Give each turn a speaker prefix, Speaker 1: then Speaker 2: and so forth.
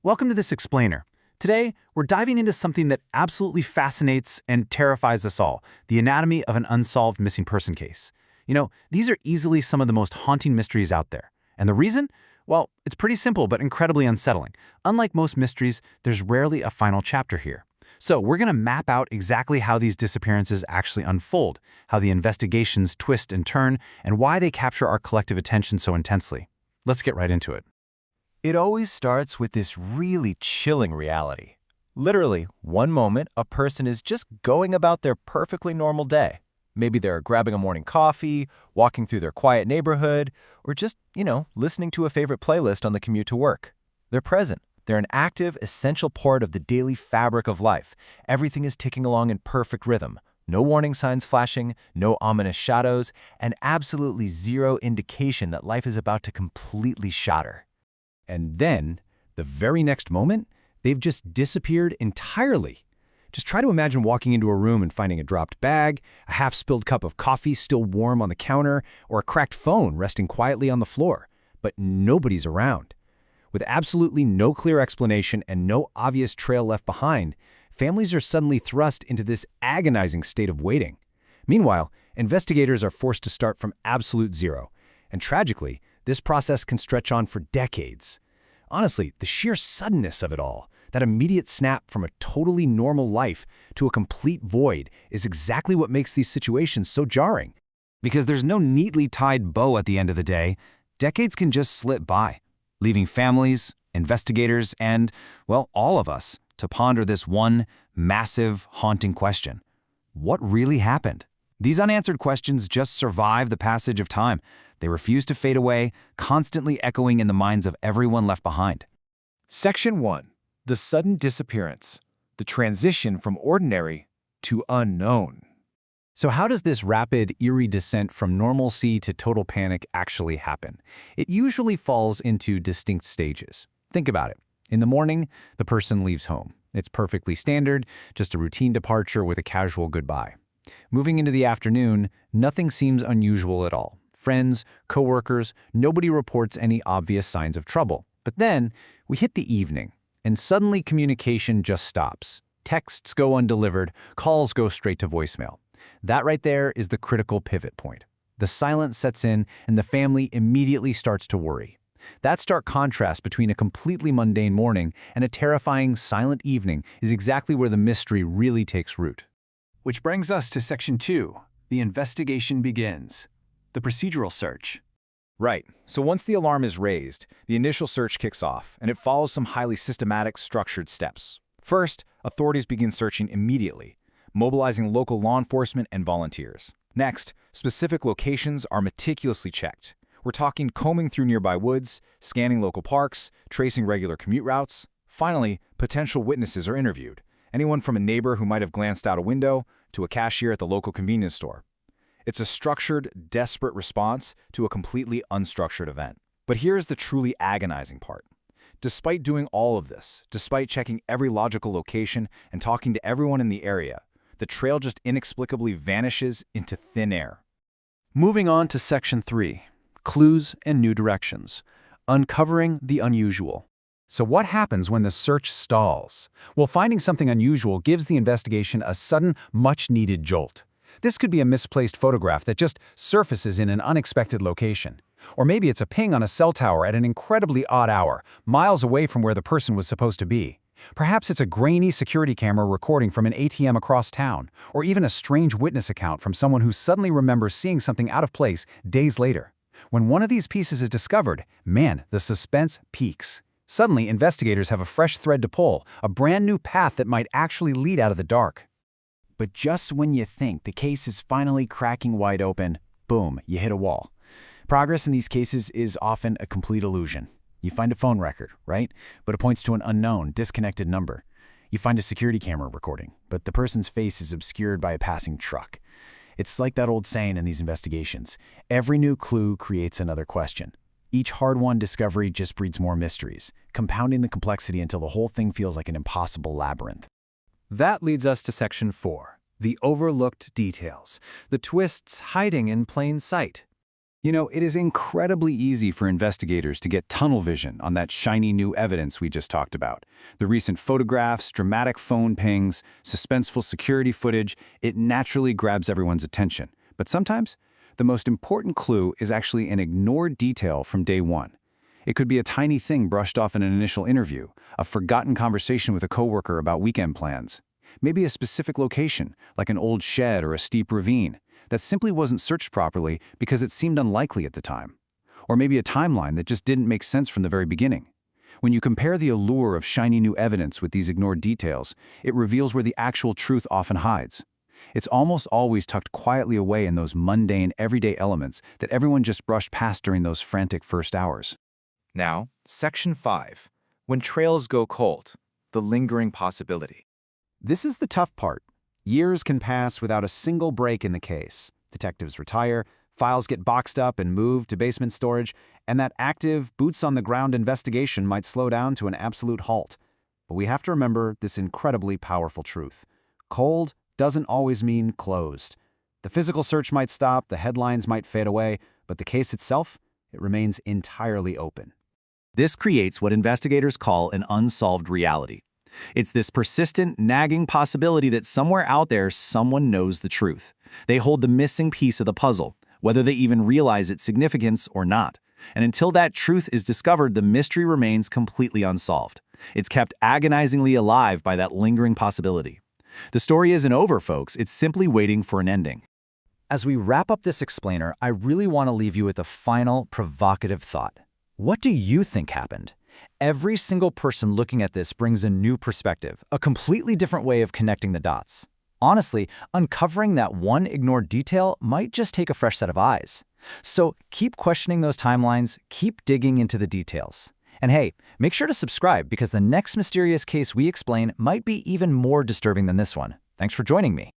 Speaker 1: Welcome to this explainer. Today, we're diving into something that absolutely fascinates and terrifies us all, the anatomy of an unsolved missing person case. These are easily some of the most haunting mysteries out there. And the reason? Well, it's pretty simple but incredibly unsettling. Unlike most mysteries, there's rarely a final chapter here. So we're going to map out exactly how these disappearances actually unfold, how the investigations twist and turn, and why they capture our collective attention so intensely. Let's get right into it.
Speaker 2: It always starts with this really chilling reality. Literally, one moment, a person is just going about their perfectly normal day. Maybe they're grabbing a morning coffee, walking through their quiet neighborhood, or just, listening to a favorite playlist on the commute to work. They're present. They're an active, essential part of the daily fabric of life. Everything is ticking along in perfect rhythm. No warning signs flashing, no ominous shadows, and absolutely zero indication that life is about to completely shatter.
Speaker 3: And then, the very next moment, they've just disappeared entirely. Just try to imagine walking into a room and finding a dropped bag, a half-spilled cup of coffee still warm on the counter, or a cracked phone resting quietly on the floor. But nobody's around. With absolutely no clear explanation and no obvious trail left behind, families are suddenly thrust into this agonizing state of waiting. Meanwhile, investigators are forced to start from absolute zero. And tragically, this process can stretch on for decades. Honestly, the sheer suddenness of it all, that immediate snap from a totally normal life to a complete void, is exactly what makes these situations so jarring.
Speaker 1: Because there's no neatly tied bow at the end of the day, decades can just slip by, leaving families, investigators, and, all of us to ponder this one massive, haunting question. What really happened? These unanswered questions just survive the passage of time. They refuse to fade away, constantly echoing in the minds of everyone left behind.
Speaker 2: Section 1. The sudden disappearance. The transition from ordinary to unknown.
Speaker 3: So how does this rapid, eerie descent from normalcy to total panic actually happen? It usually falls into distinct stages. Think about it. In the morning, the person leaves home. It's perfectly standard, just a routine departure with a casual goodbye. Moving into the afternoon, nothing seems unusual at all. Friends, coworkers, nobody reports any obvious signs of trouble. But then, we hit the evening, and suddenly communication just stops. Texts go undelivered, calls go straight to voicemail. That right there is the critical pivot point. The silence sets in, and the family immediately starts to worry. That stark contrast between a completely mundane morning and a terrifying, silent evening is exactly where the mystery really takes root.
Speaker 4: Which brings us to Section 2. The investigation begins. The procedural search.
Speaker 2: Right. So once the alarm is raised, the initial search kicks off, and it follows some highly systematic, structured steps. First, authorities begin searching immediately, mobilizing local law enforcement and volunteers. Next, specific locations are meticulously checked. We're talking combing through nearby woods, scanning local parks, tracing regular commute routes. Finally, potential witnesses are interviewed. Anyone from a neighbor who might have glanced out a window to a cashier at the local convenience store. It's a structured, desperate response to a completely unstructured event. But here's the truly agonizing part. Despite doing all of this, despite checking every logical location and talking to everyone in the area, the trail just inexplicably vanishes into thin air.
Speaker 1: Moving on to Section 3, Clues and New Directions, Uncovering the Unusual.
Speaker 3: So what happens when the search stalls? Well, finding something unusual gives the investigation a sudden, much-needed jolt. This could be a misplaced photograph that just surfaces in an unexpected location. Or maybe it's a ping on a cell tower at an incredibly odd hour, miles away from where the person was supposed to be. Perhaps it's a grainy security camera recording from an ATM across town, or even a strange witness account from someone who suddenly remembers seeing something out of place days later. When one of these pieces is discovered, man, the suspense peaks. Suddenly, investigators have a fresh thread to pull, a brand new path that might actually lead out of the dark.
Speaker 4: But just when you think the case is finally cracking wide open, boom, you hit a wall. Progress in these cases is often a complete illusion. You find a phone record, right? But it points to an unknown, disconnected number. You find a security camera recording, but the person's face is obscured by a passing truck. It's like that old saying in these investigations. Every new clue creates another question. Each hard-won discovery just breeds more mysteries, compounding the complexity until the whole thing feels like an impossible labyrinth.
Speaker 3: That leads us to Section 4, the overlooked details, the twists hiding in plain sight. You know, it is incredibly easy for investigators to get tunnel vision on that shiny new evidence we just talked about. The recent photographs, dramatic phone pings, suspenseful security footage, it naturally grabs everyone's attention. But sometimes, the most important clue is actually an ignored detail from day one. It could be a tiny thing brushed off in an initial interview, a forgotten conversation with a coworker about weekend plans. Maybe a specific location, like an old shed or a steep ravine, that simply wasn't searched properly because it seemed unlikely at the time. Or maybe a timeline that just didn't make sense from the very beginning. When you compare the allure of shiny new evidence with these ignored details, it reveals where the actual truth often hides. It's almost always tucked quietly away in those mundane, everyday elements that everyone just brushed past during those frantic first hours.
Speaker 2: Now, Section 5. When trails go cold, the lingering possibility.
Speaker 3: This is the tough part. Years can pass without a single break in the case. Detectives retire, files get boxed up and moved to basement storage, and that active, boots-on-the-ground investigation might slow down to an absolute halt. But we have to remember this incredibly powerful truth. Cold doesn't always mean closed. The physical search might stop, the headlines might fade away, but the case itself, it remains entirely open. This creates what investigators call an unsolved reality. It's this persistent, nagging possibility that somewhere out there someone knows the truth. They hold the missing piece of the puzzle, whether they even realize its significance or not. And until that truth is discovered, the mystery remains completely unsolved. It's kept agonizingly alive by that lingering possibility. The story isn't over, folks. It's simply waiting for an ending. As we wrap up this explainer, I really want to leave you with a final, provocative thought. What do you think happened? Every single person looking at this brings a new perspective, a completely different way of connecting the dots. Honestly, uncovering that one ignored detail might just take a fresh set of eyes. So keep questioning those timelines, keep digging into the details. And hey, make sure to subscribe because the next mysterious case we explain might be even more disturbing than this one. Thanks for joining me.